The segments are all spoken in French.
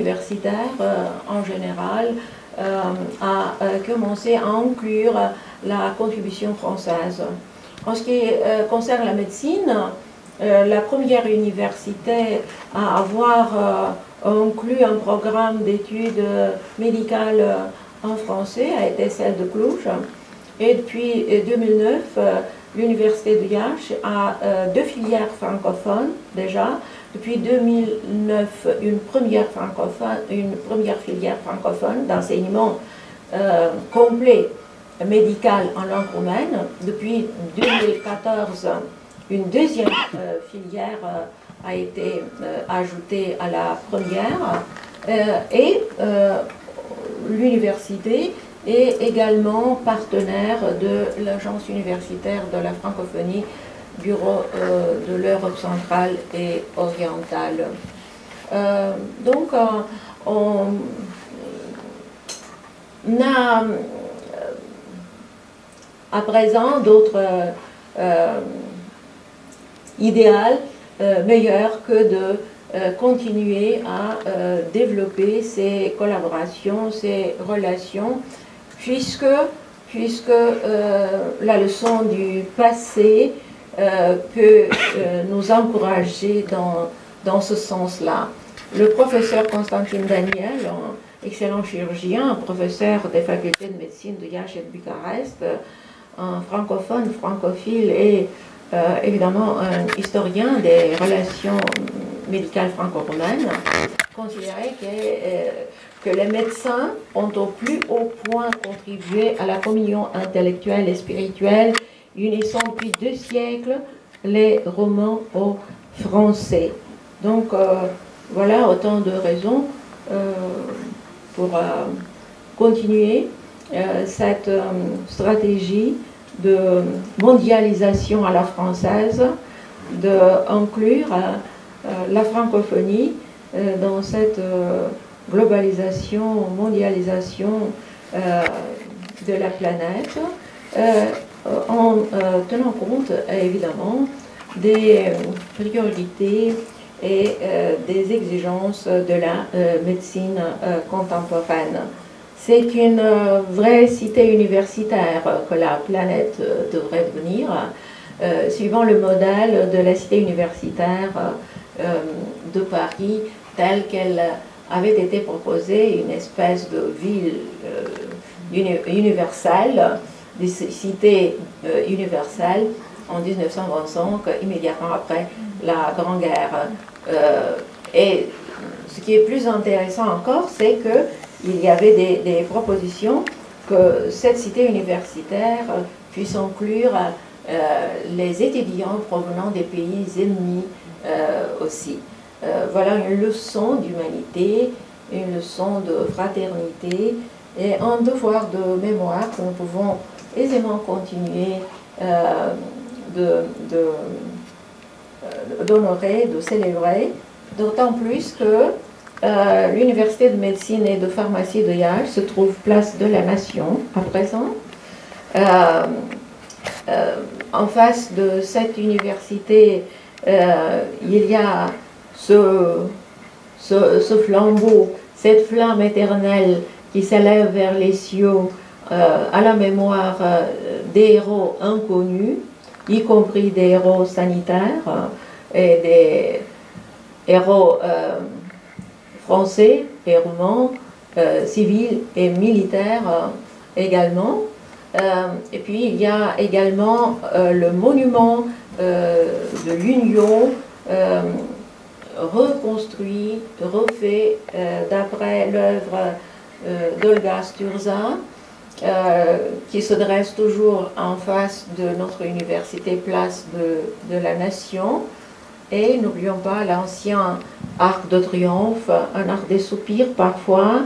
universitaire en général a commencé à inclure la contribution française. En ce qui concerne la médecine, la première université à avoir inclus un programme d'études médicales en français a été celle de Cluj. Et depuis 2009, l'université de Iași a deux filières francophones déjà. Depuis 2009, une première filière francophone d'enseignement complet médical en langue roumaine. Depuis 2014, une deuxième filière a été ajoutée à la première. Et l'université est également partenaire de l'Agence universitaire de la francophonie, bureau de l'Europe centrale et orientale. Donc, on a à présent d'autres idéaux meilleurs que de continuer à développer ces collaborations, ces relations, puisque la leçon du passé peut nous encourager dans ce sens-là. Le professeur Constantin Daniel, un excellent chirurgien, un professeur des facultés de médecine de Iași et de Bucarest, un francophone, francophile et évidemment un historien des relations médicales franco-roumaines, considérait que les médecins ont au plus haut point contribué à la communion intellectuelle et spirituelle, unissant depuis 2 siècles les romans au français. Donc voilà autant de raisons pour continuer cette stratégie de mondialisation à la française, d'inclure la francophonie dans cette globalisation, mondialisation de la planète, en tenant compte évidemment des priorités et des exigences de la médecine contemporaine. C'est une vraie cité universitaire que la planète devrait devenir, suivant le modèle de la cité universitaire de Paris, telle qu'elle avait été proposée, une espèce de ville universelle, des cités universelles en 1925, immédiatement après la Grande Guerre. Et ce qui est plus intéressant encore, c'est qu'il y avait des propositions que cette cité universitaire puisse inclure les étudiants provenant des pays ennemis aussi. Voilà une leçon d'humanité, une leçon de fraternité et un devoir de mémoire que nous pouvons aisément continuer d'honorer, de célébrer, d'autant plus que l'université de médecine et de pharmacie de Iași se trouve place de la Nation à présent. En face de cette université, il y a ce flambeau, cette flamme éternelle qui s'élève vers les cieux à la mémoire des héros inconnus, y compris des héros sanitaires et des héros français et roumains, civils et militaires également. Et puis il y a également le monument de l'Union reconstruit, refait d'après l'œuvre d'Olga Sturza, qui se dresse toujours en face de notre université place de la Nation. Et n'oublions pas l'ancien arc de triomphe, un arc des soupirs parfois,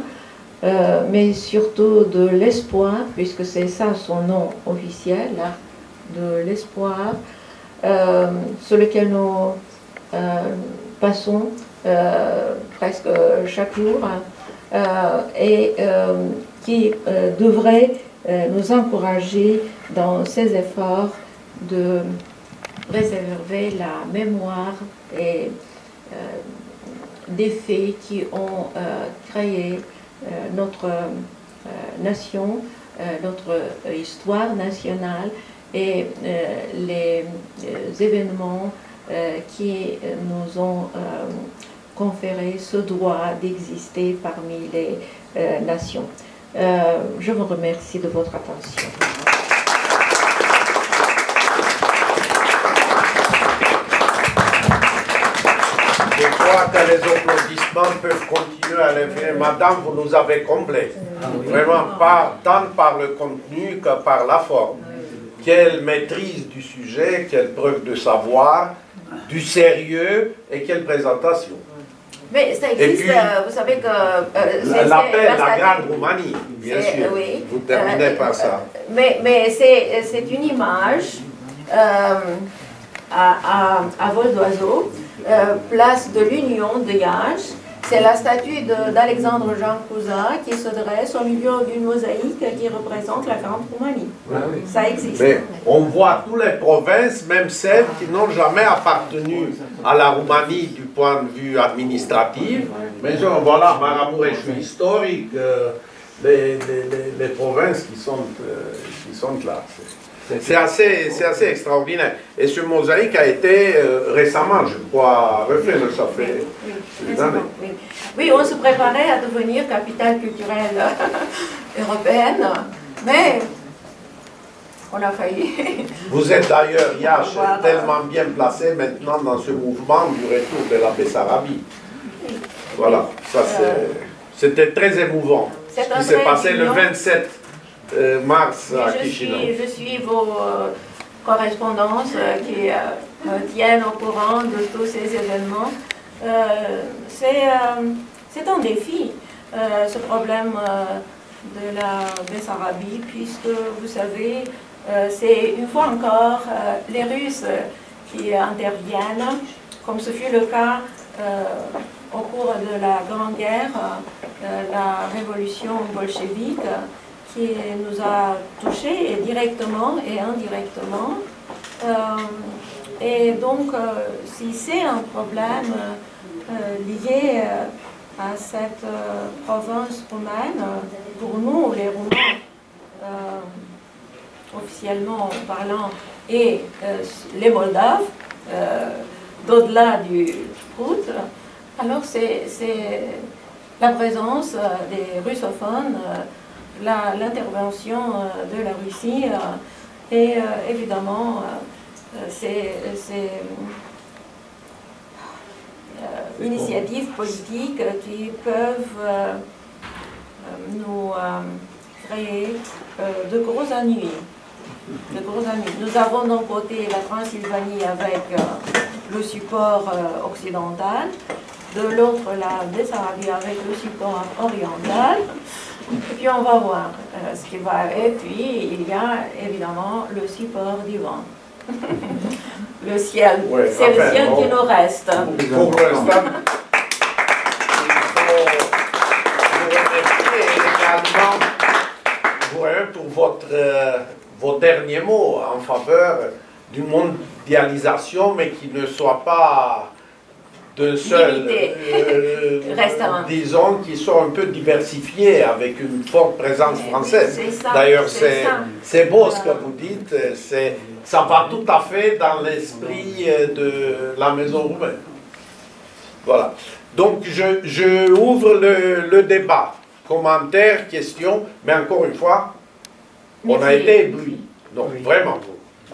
mais surtout de l'espoir, puisque c'est ça son nom officiel, l'arc de l'espoir, sur lequel nous passons presque chaque jour, et qui devrait nous encourager dans ces efforts de préserver la mémoire et des faits qui ont créé notre nation, notre histoire nationale et les événements qui nous ont conféré ce droit d'exister parmi les nations. Je vous remercie de votre attention. Je crois que les applaudissements peuvent continuer à les faire. Madame, vous nous avez comblé. Vraiment, pas tant par le contenu que par la forme. Quelle maîtrise du sujet, quelle preuve de savoir, du sérieux et quelle présentation. Mais ça existe, puis, vous savez que... l'appel, la grande Roumanie, bien sûr. Oui, vous terminez par ça. Mais c'est une image à vol d'oiseau, place de l'Union de Iași. C'est la statue d'Alexandre Jean Cousin qui se dresse au milieu d'une mosaïque qui représente la grande Roumanie. Ah oui. Ça existe. Mais on voit toutes les provinces, même celles qui n'ont jamais appartenu à la Roumanie du point de vue administratif. Mais voilà, Marabout est historique, les provinces qui sont là. C'est assez extraordinaire. Et ce mosaïque a été récemment, je crois, refait, ça fait des années. Oui, on se préparait à devenir capitale culturelle européenne, mais on a failli. Vous êtes d'ailleurs, Iași, tellement bien placé maintenant dans ce mouvement du retour de la Bessarabie. Voilà, ça c'était très émouvant. Ce qui s'est passé le 27 mars à Chisinau. Je suis vos correspondances qui me tiennent au courant de tous ces événements. C'est un défi, ce problème de la Bessarabie, puisque vous savez, c'est une fois encore les Russes qui interviennent, comme ce fut le cas au cours de la Grande Guerre, la révolution bolchevique, qui nous a touchés directement et indirectement. Et donc, si c'est un problème lié à cette province roumaine, pour nous, les Roumains, officiellement parlant, et les Moldaves, d'au-delà du Prout, alors c'est la présence des russophones, l'intervention de la Russie et évidemment ces initiatives politiques qui peuvent nous créer de gros ennuis. Nous avons d'un côté la Transylvanie avec le support occidental, de l'autre la Bessarabie avec le support oriental. Et puis on va voir ce qui va. Et puis il y a évidemment le support du vent. Le ciel, ouais, c'est le ciel qui nous reste. Pour l'instant, il faut vous remercier également pour vos derniers mots en faveur d'une mondialisation, mais qui ne soit pas d'un seul, disons, qui sont un peu diversifiés avec une forte présence française. D'ailleurs, c'est beau ce que vous dites, ça va tout à fait dans l'esprit de la maison roumaine. Voilà. Donc, je ouvre le débat. Commentaires, questions, mais encore une fois, on a été éblouis. Donc, vraiment,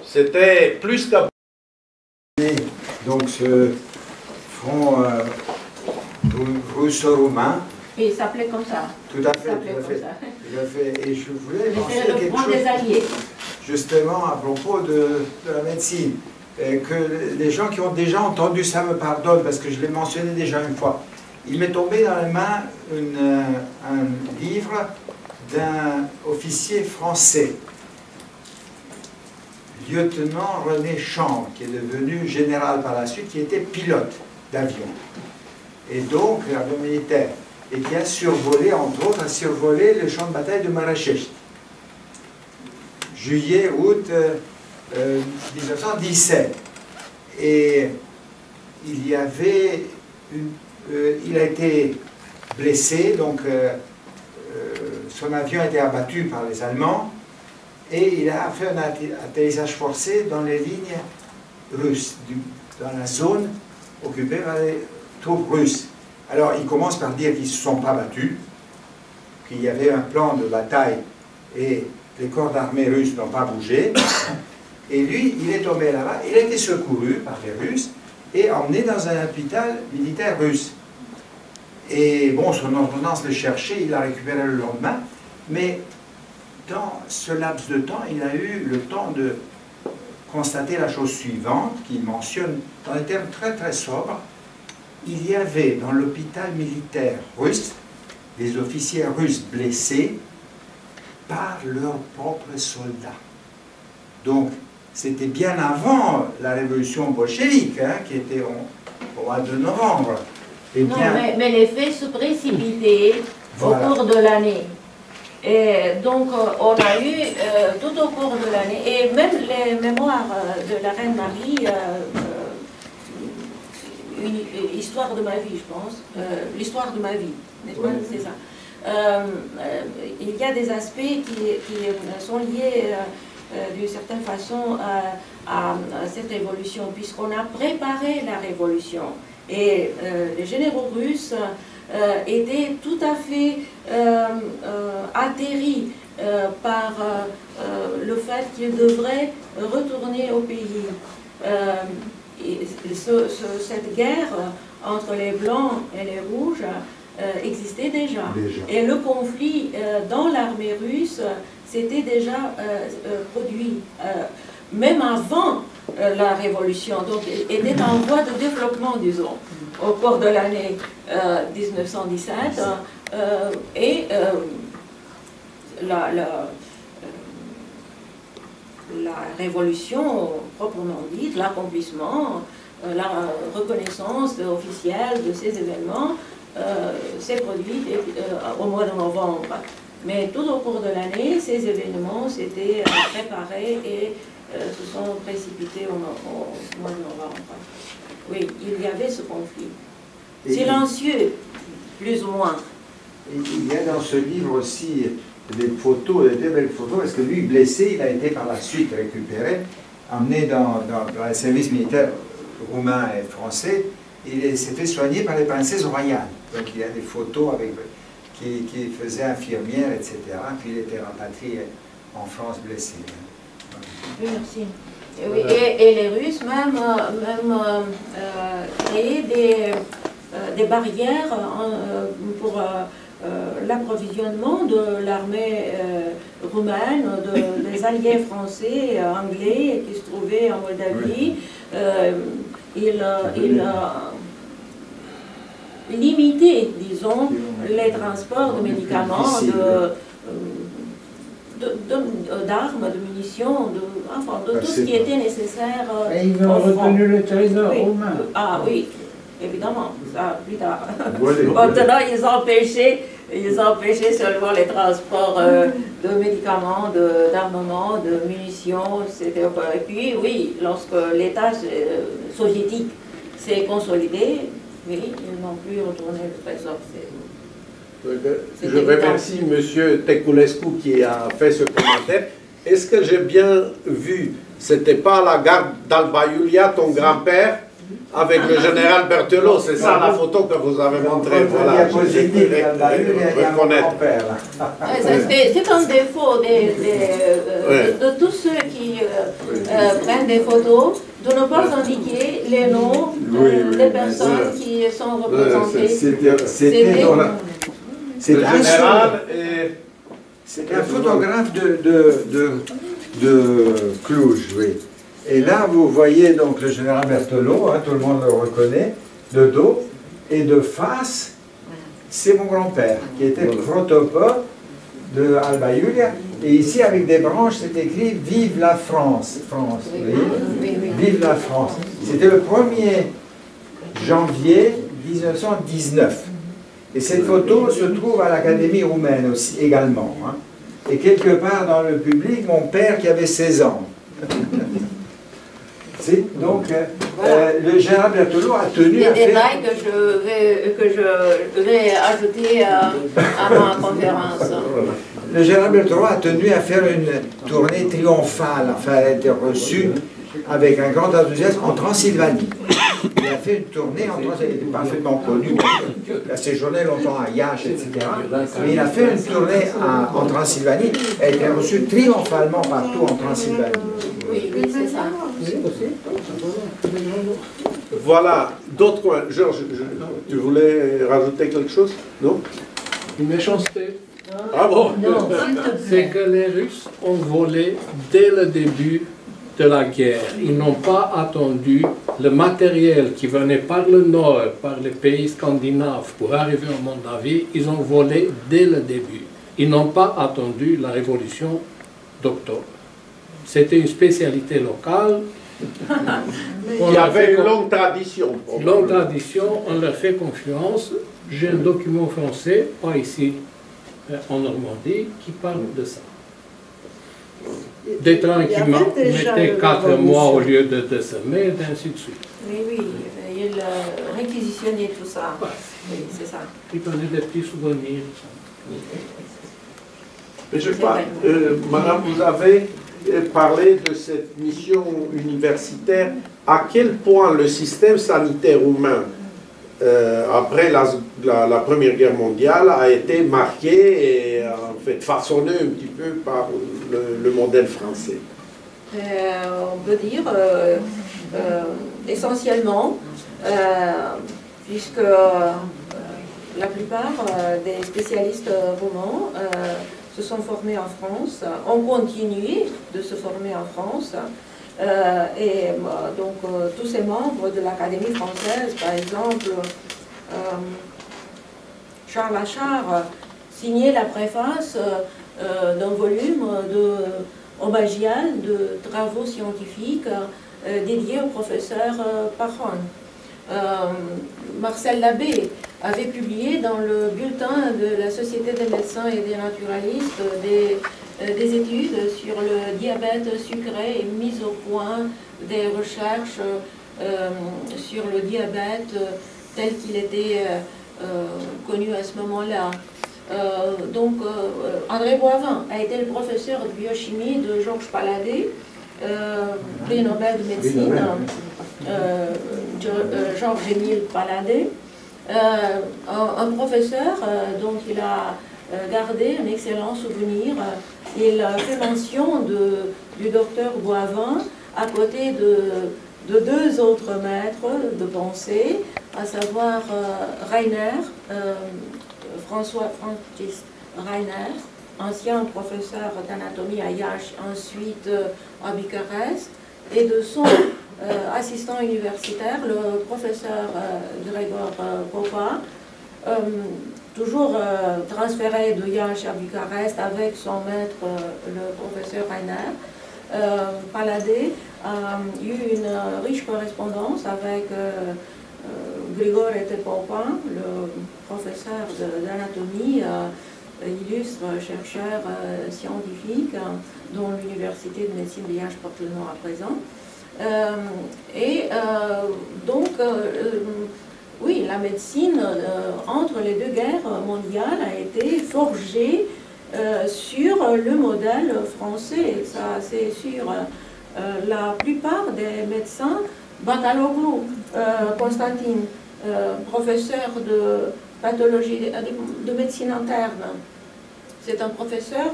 c'était plus qu'à... Donc, ce front russo-roumain. Et il s'appelait comme ça. Tout à fait, tout à fait. Et je voulais penser à quelque chose, des alliés. Justement, à propos de la médecine, que les gens qui ont déjà entendu ça me pardonnent, parce que je l'ai mentionné déjà une fois. Il m'est tombé dans les mains un livre d'un officier français, lieutenant René Chambre, qui est devenu général par la suite, qui était pilote d'avion, et donc avion militaire, et qui a survolé, entre autres, le champ de bataille de Marrakech, juillet, août 1917. Et il y avait il a été blessé, donc son avion a été abattu par les Allemands, et il a fait un atterrissage forcé dans les lignes russes, dans la zone occupée par les troupes russes. Alors il commence par dire qu'ils ne se sont pas battus, qu'il y avait un plan de bataille et les corps d'armée russes n'ont pas bougé. Et lui, il est tombé là-bas, il a été secouru par les Russes et emmené dans un hôpital militaire russe. Et bon, son ordonnance le cherchait, il l'a récupéré le lendemain, mais dans ce laps de temps, il a eu le temps de constater la chose suivante, qu'il mentionne dans des termes très très sobres. Il y avait dans l'hôpital militaire russe des officiers russes blessés par leurs propres soldats. Donc, c'était bien avant la révolution bolchevique, hein, qui était au mois de novembre. Et non, bien, mais les faits se précipitaient voilà. au cours de l'année. Et donc, on a eu tout au cours de l'année, et même les mémoires de la reine Marie, une histoire de ma vie, je pense, l'histoire de ma vie, n'est-ce pas, c'est ça. Il y a des aspects qui sont liés d'une certaine façon à cette révolution, puisqu'on a préparé la révolution. Et les généraux russes étaient tout à fait atterris par le fait qu'ils devraient retourner au pays. Cette guerre entre les Blancs et les Rouges existait déjà. Et le conflit dans l'armée russe s'était déjà produit, même avant la révolution, donc était en voie de développement, disons, au cours de l'année 1917, et la révolution proprement dite, l'accomplissement, la reconnaissance officielle de ces événements s'est produite au mois de novembre. Mais tout au cours de l'année, ces événements s'étaient préparés et se sont précipités au mois de novembre. Oui, il y avait ce conflit. Silencieux, plus ou moins. Il y a dans ce livre aussi des photos, des belles photos, parce que lui, blessé, il a été par la suite récupéré, emmené dans le service militaire roumain et français. Il s'est fait soigner par les princesses royales. Donc il y a des photos avec, qui faisait infirmière, etc. Puis il était rapatrié en France blessé. Oui, merci. Oui, et les Russes même créaient des barrières pour l'approvisionnement de l'armée roumaine, des alliés français, anglais qui se trouvaient en Moldavie. Ils limitaient, disons, les transports de médicaments, d'armes, de munitions, de tout ce qui était nécessaire. Et ils ont retenu le trésor roumain. Ah oui, évidemment, ça plus tard. Maintenant, ils empêchaient seulement les transports de médicaments, d'armement, de munitions, etc. Et puis, oui, lorsque l'État soviétique s'est consolidé, oui, ils n'ont plus retourné le trésor. Je remercie M. Teculescu qui a fait ce commentaire. Est-ce que j'ai bien vu, c'était pas la garde d'Alba Iulia, ton grand-père, avec le général Berthelot, c'est ça la photo que vous avez montrée. Voilà, j'ai pu reconnaître. C'est un défaut de tous ceux qui prennent des photos, de ne pas indiquer les noms des personnes qui sont représentées. C'était un photographe de Cluj, oui. Et là, vous voyez donc le général Berthelot, hein, tout le monde le reconnaît, de dos, et de face, c'est mon grand-père, qui était protopop de Alba Iulia. Et ici, avec des branches, c'est écrit « Vive la France ». France, vous voyez ? Vive la France. C'était le 1er janvier 1919. Et cette photo se trouve à l'Académie roumaine aussi, également. Hein. Et quelque part dans le public, mon père qui avait 16 ans. Merci. Donc, le général Berthelot a tenu à faire... Des détails que je vais ajouter à ma conférence. Le général Berthelot a tenu à faire une tournée triomphale. Enfin, elle a été reçue avec un grand enthousiasme en Transylvanie. Il a fait une tournée en Transylvanie, il était parfaitement connu. Il a séjourné longtemps à Iași, etc. Mais il a fait une tournée en Transylvanie. Elle a été reçue triomphalement partout en Transylvanie. Oui, oui, c'est ça. Voilà, d'autres points. Georges, tu voulais rajouter quelque chose? Non? Une méchanceté. Ah bon? C'est que les Russes ont volé dès le début de la guerre. Ils n'ont pas attendu le matériel qui venait par le nord, par les pays scandinaves pour arriver en Moldavie. Ils ont volé dès le début. Ils n'ont pas attendu la révolution d'octobre. C'était une spécialité locale. Il y avait une longue tradition. Longue tradition, on leur fait confiance. J'ai un document français, pas ici en Normandie, qui parle de ça. Des trains qui mettaient 4 mois au lieu de 2 semaines, et ainsi de suite. Oui, oui, il réquisitionnait tout ça. Ouais. Oui, c'est ça. Ils prenaient des petits souvenirs. Mais je crois, madame, vous avez parlé de cette mission universitaire. À quel point le système sanitaire roumain, après la Première Guerre mondiale, a été marqué et en fait façonné un petit peu par le modèle français? On peut dire essentiellement, puisque la plupart des spécialistes roumains se sont formés en France, ont continué de se former en France, et donc tous ces membres de l'Académie française, par exemple, Charles Achard signait la préface d'un volume homagial de travaux scientifiques dédiés au professeur Pajon. Marcel Labbé avait publié dans le bulletin de la Société des médecins et des naturalistes des études sur le diabète sucré et mise au point des recherches sur le diabète tel qu'il était connu à ce moment-là. André Boivin a été le professeur de biochimie de Georges Paladé, prix Nobel de médecine, Georges-Émile Paladé, un professeur dont il a gardé un excellent souvenir. Il fait mention du docteur Boivin à côté de 2 autres maîtres de pensée, à savoir Rainer, François-Francis Rainer, ancien professeur d'anatomie à Iași, ensuite à Bucarest, et de son assistant universitaire, le professeur Gregor Popa, toujours transféré de Iași à Bucarest avec son maître, le professeur Rainer. Paladé a eu une riche correspondance avec Grigore Popin, le professeur d'anatomie, illustre chercheur scientifique dont l'université de médecine de Iași porte le nom à présent. Oui, la médecine entre les 2 guerres mondiales a été forgée sur le modèle français. Ça, c'est sur la plupart des médecins. Bakaloglu, Constantin, professeur de pathologie, de médecine interne. C'est un professeur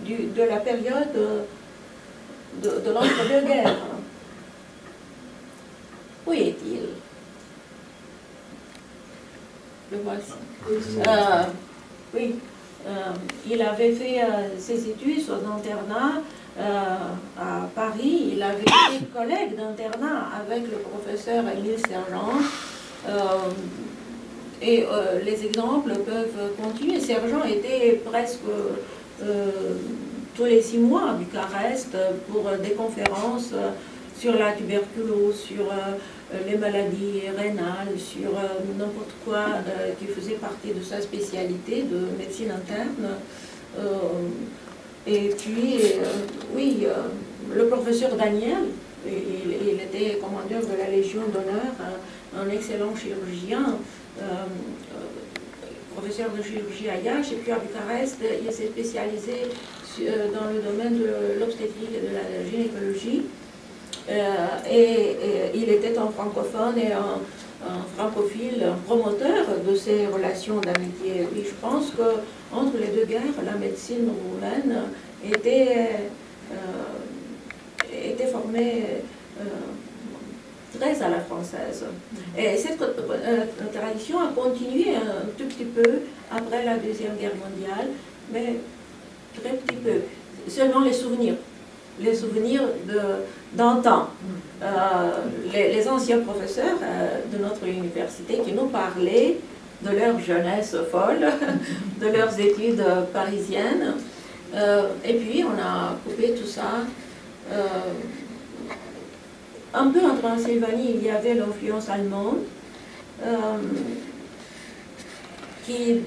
de la période de l'entre-deux-guerres. Où est-il? Le voici. Oui, il avait fait ses études sur l'internat à Paris. Il avait été collègue d'internat avec le professeur Émile Sergent. Les exemples peuvent continuer. Sergent était presque tous les 6 mois à Bucarest pour des conférences sur la tuberculose, sur les maladies rénales, sur n'importe quoi qui faisait partie de sa spécialité de médecine interne. Et puis, oui, le professeur Daniel, il était commandeur de la Légion d'honneur, un excellent chirurgien, professeur de chirurgie à Iași, et puis à Bucarest, il s'est spécialisé dans le domaine de l'obstétrique et de la gynécologie. Et il était un francophone et un francophile, un promoteur de ces relations d'amitié. Oui, je pense qu'entre les deux guerres, la médecine roumaine était formée très à la française. Et cette tradition a continué un tout petit peu après la Deuxième Guerre mondiale, mais très petit peu. Seulement les souvenirs d'antan. Les anciens professeurs de notre université qui nous parlaient de leur jeunesse folle, de leurs études parisiennes. Et puis on a coupé tout ça. Un peu en Transylvanie, il y avait l'influence allemande qui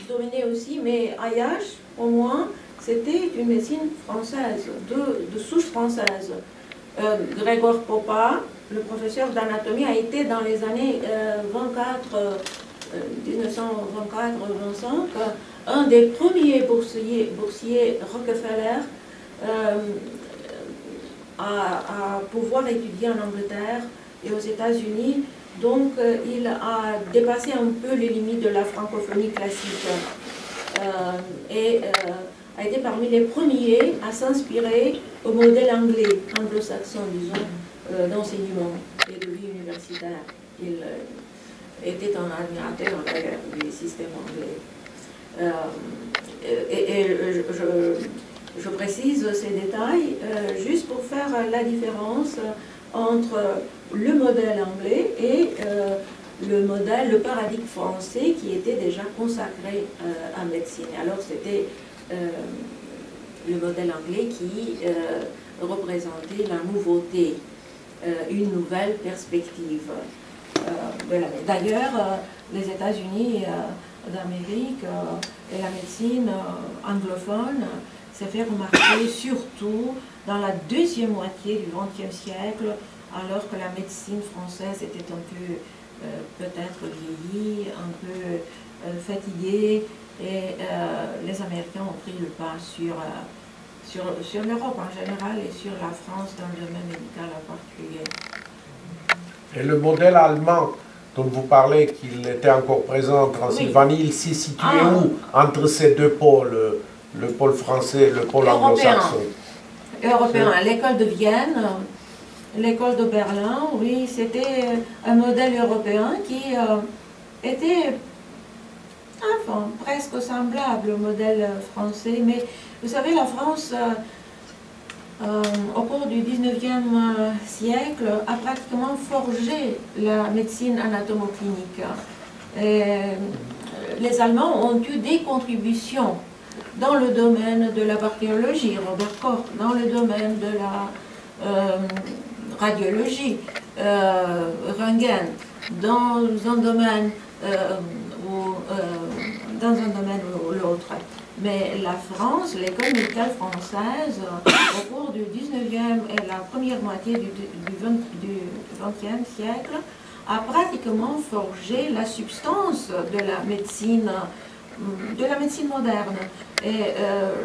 dominait aussi, mais à Iași, au moins, c'était une médecine française, de souche française. Grégoire Popa, le professeur d'anatomie, a été dans les années 1924-25, un des premiers boursiers Rockefeller à pouvoir étudier en Angleterre et aux États-Unis. Donc il a dépassé un peu les limites de la francophonie classique et a été parmi les premiers à s'inspirer au modèle anglais, anglo-saxon, disons, d'enseignement et de vie universitaire. Il était un admirateur du système anglais. Je précise ces détails juste pour faire la différence entre le modèle anglais et le paradigme français qui était déjà consacré à médecine. Alors c'était le modèle anglais qui représentait la nouveauté, une nouvelle perspective de la médecine. D'ailleurs, les États-Unis d'Amérique et la médecine anglophone s'est fait remarquer surtout dans la deuxième moitié du XXe siècle, alors que la médecine française était un peu peut-être vieillie, un peu fatiguée, et les Américains ont pris le pas sur l'Europe en général et sur la France dans le domaine médical en particulier. Et le modèle allemand dont vous parlez, qu'il était encore présent en Transylvanie, oui. Il s'est situé où entre ces deux pôles, le pôle français et le pôle anglo-saxon? Européen. L'école de Vienne, l'école de Berlin, oui, c'était un modèle européen qui était enfin, presque semblable au modèle français. Mais vous savez, la France, au cours du 19e siècle, a pratiquement forgé la médecine anatomo-clinique. Les Allemands ont eu des contributions dans le domaine de la bactériologie, Robert Koch, dans le domaine de la radiologie, Röntgen, dans un domaine ou l'autre. Mais la France, l'école médicale française, au cours du 19e et la première moitié du 20e siècle, a pratiquement forgé la substance de la médecine moderne. Et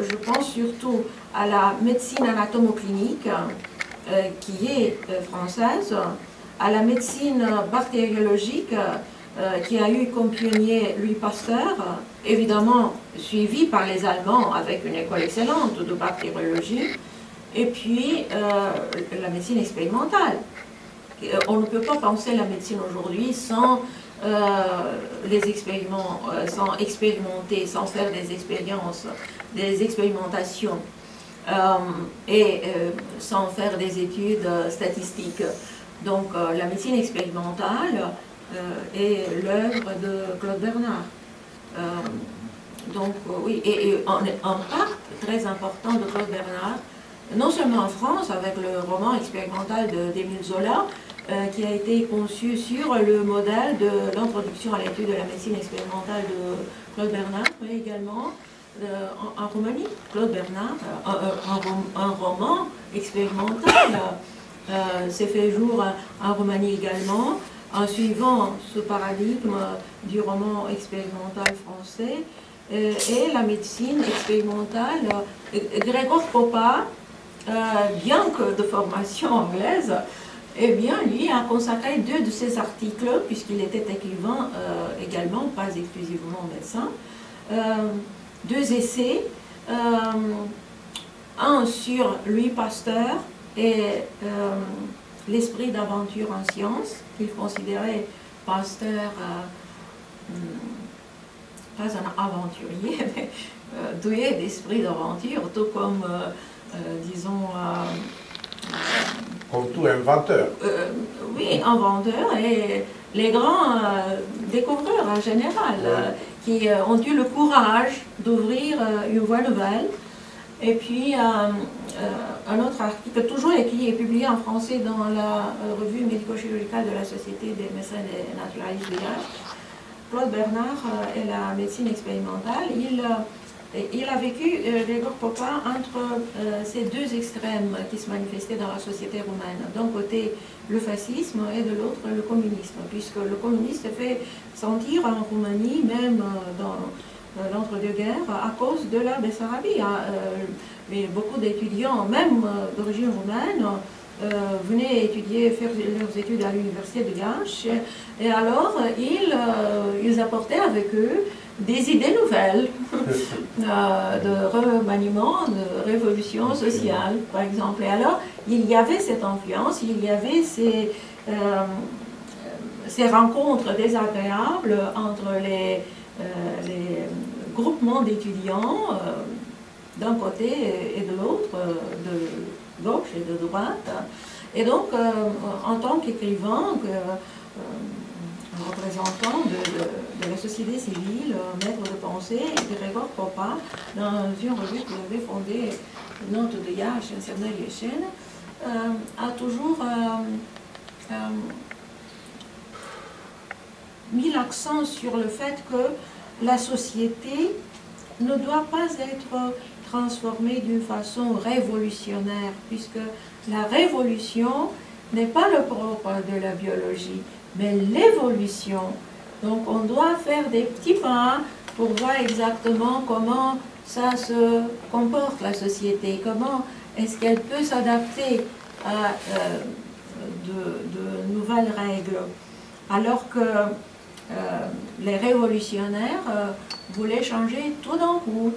je pense surtout à la médecine anatomo-clinique, qui est française, à la médecine bactériologique, qui a eu comme pionnier Louis Pasteur, évidemment suivi par les Allemands avec une école excellente de bactériologie, et puis la médecine expérimentale. On ne peut pas penser la médecine aujourd'hui sans les expériments, sans expérimenter, sans faire des expériences, des expérimentations, et sans faire des études statistiques. Donc la médecine expérimentale est l'œuvre de Claude Bernard. Donc oui, et en part très important de Claude Bernard, non seulement en France avec le roman expérimental d'Émile Zola, qui a été conçu sur le modèle de l'introduction à l'étude de la médecine expérimentale de Claude Bernard, mais également en Roumanie. Claude Bernard, un roman expérimental, s'est fait jour en Roumanie également, en suivant ce paradigme du roman expérimental français et la médecine expérimentale. Gregor Popa, bien que de formation anglaise, eh bien, lui a consacré 2 de ses articles, puisqu'il était écrivain également, pas exclusivement médecin, 2 essais, un sur Louis Pasteur et l'esprit d'aventure en sciences, qu'il considérait Pasteur pas un aventurier, mais doué d'esprit d'aventure, tout comme, disons, comme tout inventeur. Oui, inventeur et les grands découvreurs en général, qui ont eu le courage d'ouvrir une voie nouvelle. Et puis, un autre article, toujours écrit et publié en français dans la revue médico-chirurgicale de la Société des médecins et naturalistes de Liège, Claude Bernard et la médecine expérimentale. Il a vécu, Gregor Popa, entre ces 2 extrêmes qui se manifestaient dans la société roumaine. D'un côté, le fascisme et de l'autre, le communisme, puisque le communisme s'est fait sentir en Roumanie, même dans l'entre-deux-guerres, à cause de la Bessarabie. Mais beaucoup d'étudiants, même d'origine roumaine, venaient étudier, faire leurs études à l'université de Liège, et alors ils apportaient avec eux des idées nouvelles de remaniement, de révolution sociale, par exemple. Et alors, il y avait cette influence, il y avait ces rencontres désagréables entre les groupements d'étudiants d'un côté et de l'autre, de gauche et de droite. Et donc, en tant qu'écrivain, représentant de la société civile, maître de pensée, Gregor Popa, dans une revue qu'il avait fondée, Note de Liège, Cernel Liéchen, a toujours mis l'accent sur le fait que la société ne doit pas être transformée d'une façon révolutionnaire, puisque la révolution n'est pas le propre de la biologie, mais l'évolution. Donc on doit faire des petits pas pour voir exactement comment ça se comporte, la société, comment est-ce qu'elle peut s'adapter à de nouvelles règles. Alors que les révolutionnaires voulaient changer tout d'un coup.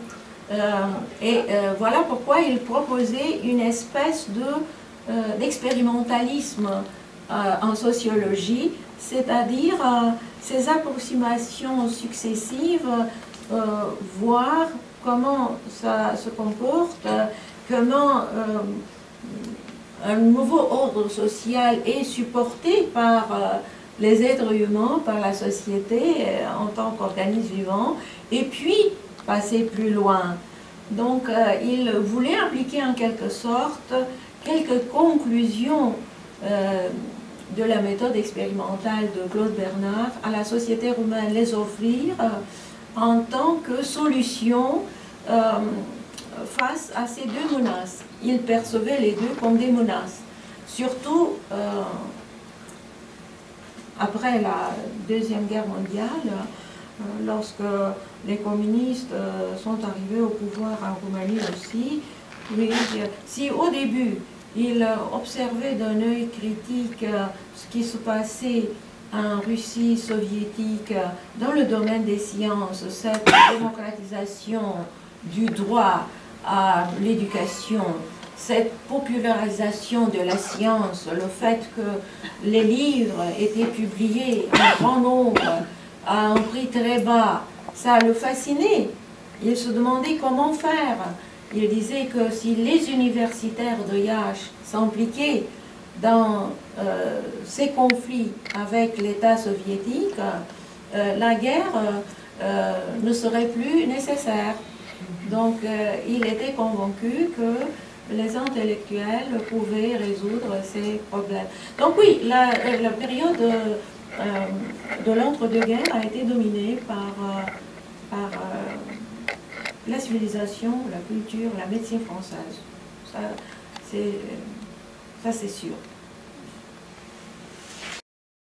Voilà pourquoi ils proposaient une espèce d'expérimentalisme en sociologie, c'est-à-dire ces approximations successives, voir comment ça se comporte, comment un nouveau ordre social est supporté par les êtres humains, par la société en tant qu'organisme vivant, et puis passer plus loin. Donc il voulait impliquer en quelque sorte quelques conclusions de la méthode expérimentale de Claude Bernard à la société roumaine, les offrir en tant que solution face à ces 2 menaces. Il percevait les 2 comme des menaces. Surtout après la Deuxième Guerre mondiale, lorsque les communistes sont arrivés au pouvoir en Roumanie aussi, si au début il observait d'un œil critique ce qui se passait en Russie soviétique dans le domaine des sciences, cette démocratisation du droit à l'éducation, cette popularisation de la science, le fait que les livres étaient publiés en grand nombre, à un prix très bas, ça le fascinait. Il se demandait comment faire. Il disait que si les universitaires de Liège s'impliquaient dans ces conflits avec l'État soviétique, la guerre ne serait plus nécessaire. Donc il était convaincu que les intellectuels pouvaient résoudre ces problèmes. Donc oui, la période de l'entre-deux-guerres a été dominée par la civilisation, la culture, la médecine française. Ça c'est sûr.